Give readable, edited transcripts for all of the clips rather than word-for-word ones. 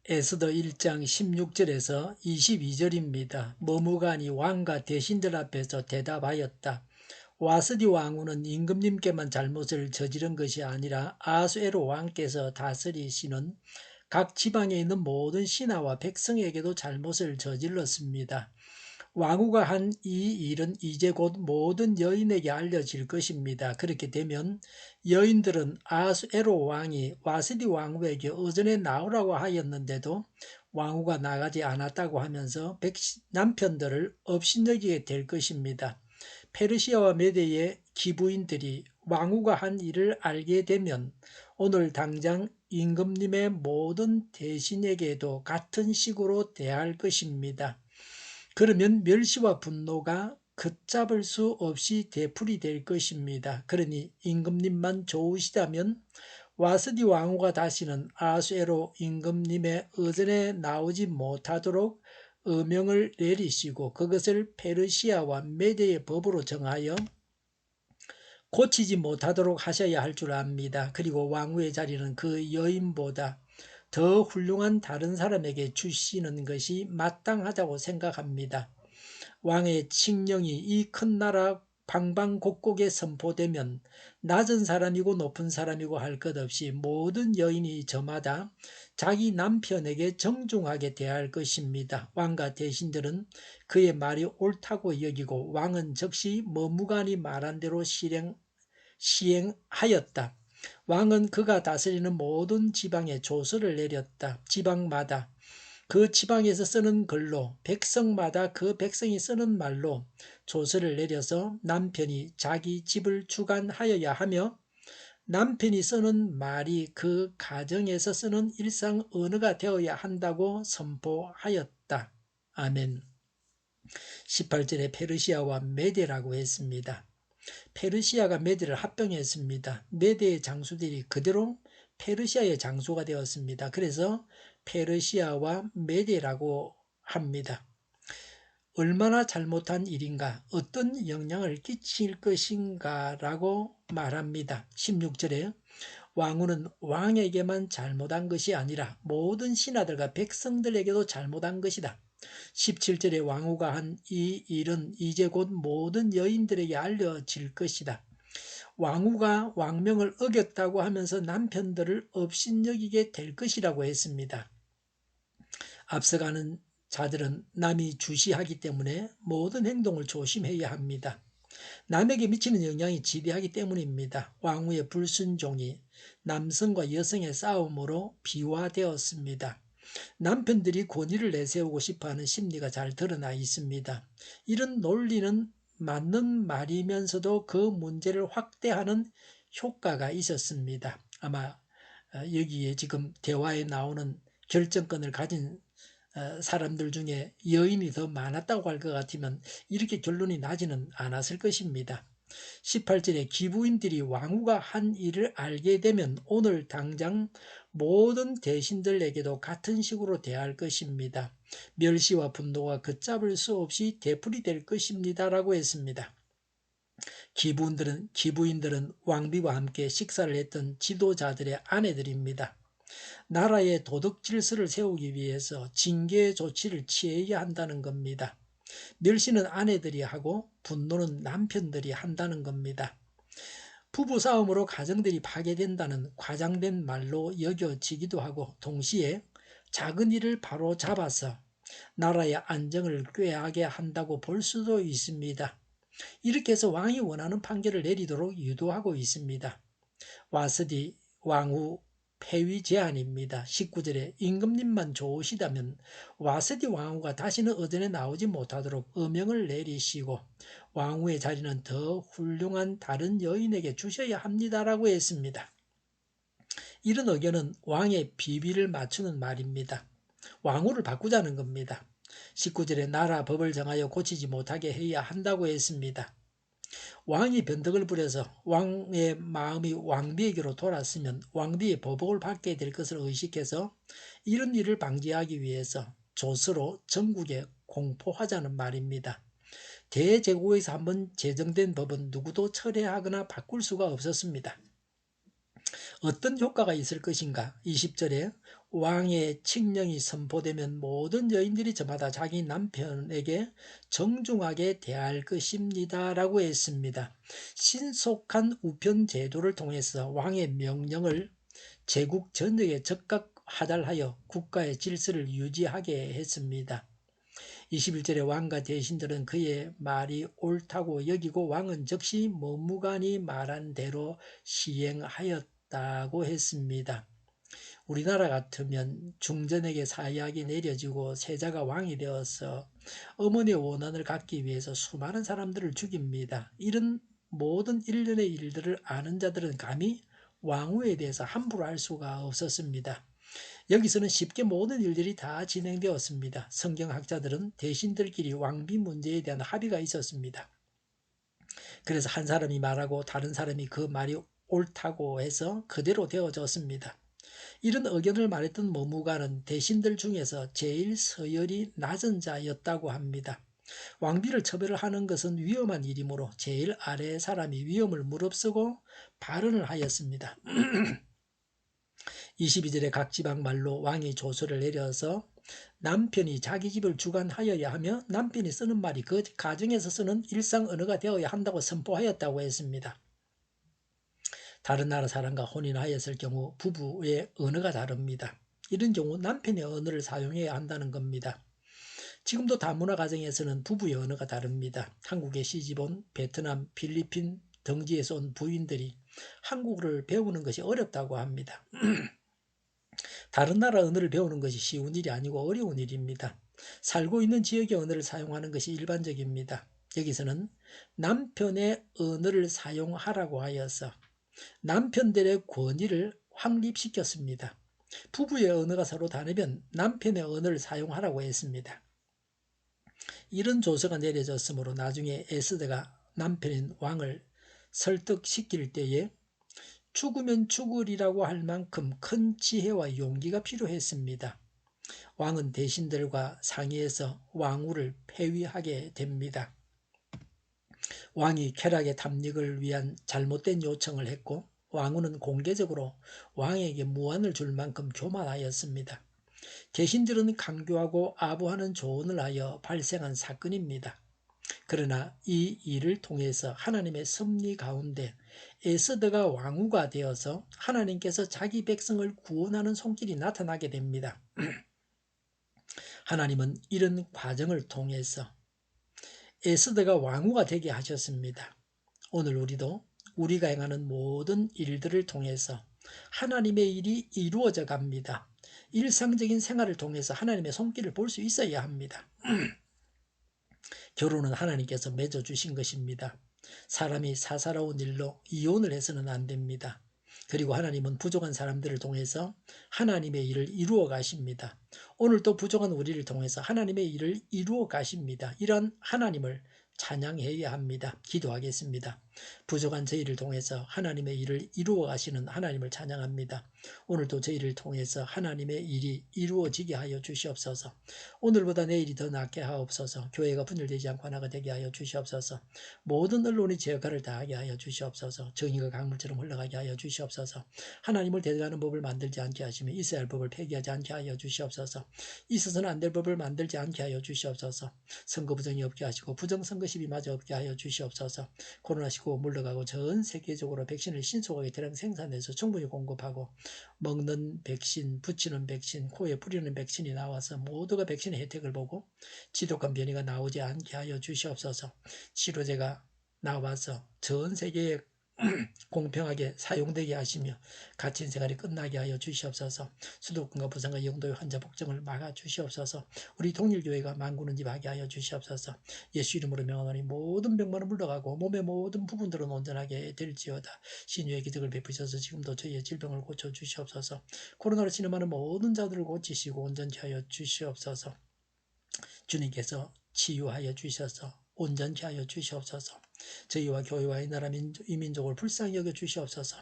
에스더 1장 16절에서 22절입니다. 머무간이 왕과 대신들 앞에서 대답하였다. 와스디 왕후는 임금님께만 잘못을 저지른 것이 아니라 아수에로 왕께서 다스리시는 각 지방에 있는 모든 신하와 백성에게도 잘못을 저질렀습니다. 왕후가 한 이 일은 이제 곧 모든 여인에게 알려질 것입니다. 그렇게 되면 여인들은 아수에로 왕이 와스디 왕후에게 어전에 나오라고 하였는데도 왕후가 나가지 않았다고 하면서 남편들을 업신여기게 될 것입니다. 페르시아와 메대의 기부인들이 왕후가 한 일을 알게 되면 오늘 당장 임금님의 모든 대신에게도 같은 식으로 대할 것입니다. 그러면 멸시와 분노가 걷잡을 수 없이 되풀이될 것입니다. 그러니 임금님만 좋으시다면 와스디 왕후가 다시는 아수에로 임금님의 의전에 나오지 못하도록 어명을 내리시고 그것을 페르시아와 메대의 법으로 정하여 고치지 못하도록 하셔야 할 줄 압니다. 그리고 왕후의 자리는 그 여인보다 더 훌륭한 다른 사람에게 주시는 것이 마땅하다고 생각합니다. 왕의 칙령이 이 큰 나라 방방곡곡에 선포되면 낮은 사람이고 높은 사람이고 할 것 없이 모든 여인이 저마다 자기 남편에게 정중하게 대할 것입니다. 왕과 대신들은 그의 말이 옳다고 여기고 왕은 즉시 머무간이 말한 대로 시행하였다. 왕은 그가 다스리는 모든 지방에 조서를 내렸다. 지방마다 그 지방에서 쓰는 글로 백성마다 그 백성이 쓰는 말로 조서를 내려서 남편이 자기 집을 주관하여야 하며 남편이 쓰는 말이 그 가정에서 쓰는 일상 언어가 되어야 한다고 선포하였다. 아멘. 18절에 페르시아와 메대라고 했습니다. 페르시아가 메대를 합병했습니다. 메대의 장수들이 그대로 페르시아의 장수가 되었습니다. 그래서 페르시아와 메대라고 합니다. 얼마나 잘못한 일인가, 어떤 영향을 끼칠 것인가 라고 말합니다. 16절에 왕후는 왕에게만 잘못한 것이 아니라 모든 신하들과 백성들에게도 잘못한 것이다. 17절에 왕후가 한 이 일은 이제 곧 모든 여인들에게 알려질 것이다. 왕후가 왕명을 어겼다고 하면서 남편들을 업신여기게 될 것이라고 했습니다. 앞서가는 자들은 남이 주시하기 때문에 모든 행동을 조심해야 합니다. 남에게 미치는 영향이 지대하기 때문입니다. 왕후의 불순종이 남성과 여성의 싸움으로 비화되었습니다. 남편들이 권위를 내세우고 싶어하는 심리가 잘 드러나 있습니다. 이런 논리는 맞는 말이면서도 그 문제를 확대하는 효과가 있었습니다. 아마 여기에 지금 대화에 나오는 결정권을 가진 사람들 중에 여인이 더 많았다고 할 것 같으면 이렇게 결론이 나지는 않았을 것입니다. 18절에 기부인들이 왕후가 한 일을 알게 되면 오늘 당장 모든 대신들에게도 같은 식으로 대할 것입니다. 멸시와 분노가 걷잡을 수 없이 되풀이될 것입니다. 라고 했습니다. 기부인들은 왕비와 함께 식사를 했던 지도자들의 아내들입니다. 나라의 도덕 질서를 세우기 위해서 징계 조치를 취해야 한다는 겁니다. 멸시는 아내들이 하고 분노는 남편들이 한다는 겁니다. 부부싸움으로 가정들이 파괴된다는 과장된 말로 여겨지기도 하고 동시에 작은 일을 바로 잡아서 나라의 안정을 꾀하게 한다고 볼 수도 있습니다. 이렇게 해서 왕이 원하는 판결을 내리도록 유도하고 있습니다. 와스디 왕후 폐위 제안입니다. 19절에 임금님만 좋으시다면 와스디 왕후가 다시는 의전에 나오지 못하도록 어명을 내리시고 왕후의 자리는 더 훌륭한 다른 여인에게 주셔야 합니다라고 했습니다. 이런 의견은 왕의 비비를 맞추는 말입니다. 왕후를 바꾸자는 겁니다. 19절에 나라 법을 정하여 고치지 못하게 해야 한다고 했습니다. 왕이 변덕을 부려서 왕의 마음이 왕비에게로 돌았으면 왕비의 보복을 받게 될 것을 의식해서 이런 일을 방지하기 위해서 조서로 전국에 공포하자는 말입니다. 대제국에서 한번 제정된 법은 누구도 철회하거나 바꿀 수가 없었습니다. 어떤 효과가 있을 것인가? 20절에 왕의 칙령이 선포되면 모든 여인들이 저마다 자기 남편에게 정중하게 대할 것입니다 라고 했습니다. 신속한 우편 제도를 통해서 왕의 명령을 제국 전역에 적극 하달하여 국가의 질서를 유지하게 했습니다. 21절에 왕과 대신들은 그의 말이 옳다고 여기고 왕은 즉시 머무간이 말한 대로 시행하였다고 했습니다. 우리나라 같으면 중전에게 사약이 내려지고 세자가 왕이 되어서 어머니의 원한을 갖기 위해서 수많은 사람들을 죽입니다. 이런 모든 일련의 일들을 아는 자들은 감히 왕후에 대해서 함부로 할 수가 없었습니다. 여기서는 쉽게 모든 일들이 다 진행되었습니다. 성경학자들은 대신들끼리 왕비 문제에 대한 합의가 있었습니다. 그래서 한 사람이 말하고 다른 사람이 그 말이 옳다고 해서 그대로 되어졌습니다. 이런 의견을 말했던 머무가는 대신들 중에서 제일 서열이 낮은 자였다고 합니다. 왕비를 처벌하는 것은 위험한 일이므로 제일 아래의 사람이 위험을 무릅쓰고 발언을 하였습니다. 22절에 각 지방 말로 왕이 조서를 내려서 남편이 자기 집을 주관하여야 하며 남편이 쓰는 말이 그 가정에서 쓰는 일상 언어가 되어야 한다고 선포하였다고 했습니다. 다른 나라 사람과 혼인하였을 경우 부부의 언어가 다릅니다. 이런 경우 남편의 언어를 사용해야 한다는 겁니다. 지금도 다문화 가정에서는 부부의 언어가 다릅니다. 한국에 시집온 베트남, 필리핀 등지에서 온 부인들이 한국어를 배우는 것이 어렵다고 합니다. 다른 나라 언어를 배우는 것이 쉬운 일이 아니고 어려운 일입니다. 살고 있는 지역의 언어를 사용하는 것이 일반적입니다. 여기서는 남편의 언어를 사용하라고 하여서 남편들의 권위를 확립시켰습니다. 부부의 언어가 서로 다르면 남편의 언어를 사용하라고 했습니다. 이런 조서가 내려졌으므로 나중에 에스더가 남편인 왕을 설득시킬 때에 죽으면 죽으리라고 할 만큼 큰 지혜와 용기가 필요했습니다. 왕은 대신들과 상의해서 왕후를 폐위하게 됩니다. 왕이 쾌락의 탐닉을 위한 잘못된 요청을 했고 왕후는 공개적으로 왕에게 무안을 줄 만큼 교만하였습니다. 대신들은 강교하고 아부하는 조언을 하여 발생한 사건입니다. 그러나 이 일을 통해서 하나님의 섭리 가운데 에스더가 왕후가 되어서 하나님께서 자기 백성을 구원하는 손길이 나타나게 됩니다. 하나님은 이런 과정을 통해서 에스더가 왕후가 되게 하셨습니다. 오늘 우리도 우리가 행하는 모든 일들을 통해서 하나님의 일이 이루어져 갑니다. 일상적인 생활을 통해서 하나님의 손길을 볼 수 있어야 합니다. 결혼은 하나님께서 맺어주신 것입니다. 사람이 사사로운 일로 이혼을 해서는 안 됩니다. 그리고 하나님은 부족한 사람들을 통해서 하나님의 일을 이루어 가십니다. 오늘도 부족한 우리를 통해서 하나님의 일을 이루어 가십니다. 이런 하나님을 찬양해야 합니다. 기도하겠습니다. 부족한 저희를 통해서 하나님의 일을 이루어 가시는 하나님을 찬양합니다. 오늘도 저희를 통해서 하나님의 일이 이루어지게 하여 주시옵소서. 오늘보다 내일이 더 낫게 하옵소서. 교회가 분열되지 않고 하나가 되게 하여 주시옵소서. 모든 언론이 제 역할을 다하게 하여 주시옵소서. 정의가 강물처럼 흘러가게 하여 주시옵소서. 하나님을 대적하는 법을 만들지 않게 하시며 있어야 할 법을 폐기하지 않게 하여 주시옵소서. 있어서는 안 될 법을 만들지 않게 하여 주시옵소서. 선거 부정이 없게 하시고 부정선거 시비마저 없게 하여 주시옵소서. 코로나19 물러가고 전 세계적으로 백신을 신속하게 대량 생산해서 충분히 공급하고 먹는 백신, 붙이는 백신, 코에 뿌리는 백신이 나와서 모두가 백신의 혜택을 보고 지독한 변이가 나오지 않게 하여 주시옵소서. 치료제가 나와서 전 세계에 공평하게 사용되게 하시며 갇힌 생활이 끝나게 하여 주시옵소서. 수도권과 부산과 영도의 환자 복종을 막아 주시옵소서. 우리 통일교회가 만군은집하게 하여 주시옵소서. 예수 이름으로 명하노니 모든 병만은 물러가고 몸의 모든 부분들은 온전하게 될지어다. 신유의 기적을 베푸셔서 지금도 저희의 질병을 고쳐 주시옵소서. 코로나로 신음하는 모든 자들을 고치시고 온전케 하여 주시옵소서. 주님께서 치유하여 주셔서 온전케 하여 주시옵소서. 저희와 교회와 이 나라 이 민족을 불쌍히 여겨 주시옵소서.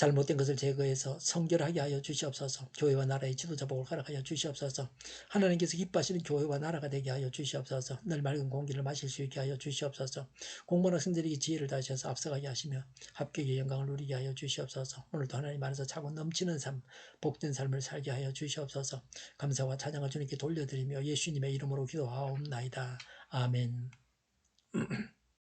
잘못된 것을 제거해서 성결하게 하여 주시옵소서. 교회와 나라의 지도자복을 허락하여 주시옵소서. 하나님께서 기뻐하시는 교회와 나라가 되게 하여 주시옵소서. 늘 맑은 공기를 마실 수 있게 하여 주시옵소서. 공무원 학생들에게 지혜를 다하셔서 앞서가게 하시며 합격의 영광을 누리게 하여 주시옵소서. 오늘도 하나님 안에서 차고 넘치는 삶, 복된 삶을 살게 하여 주시옵소서. 감사와 찬양을 주님께 돌려드리며 예수님의 이름으로 기도하옵나이다. 아멘.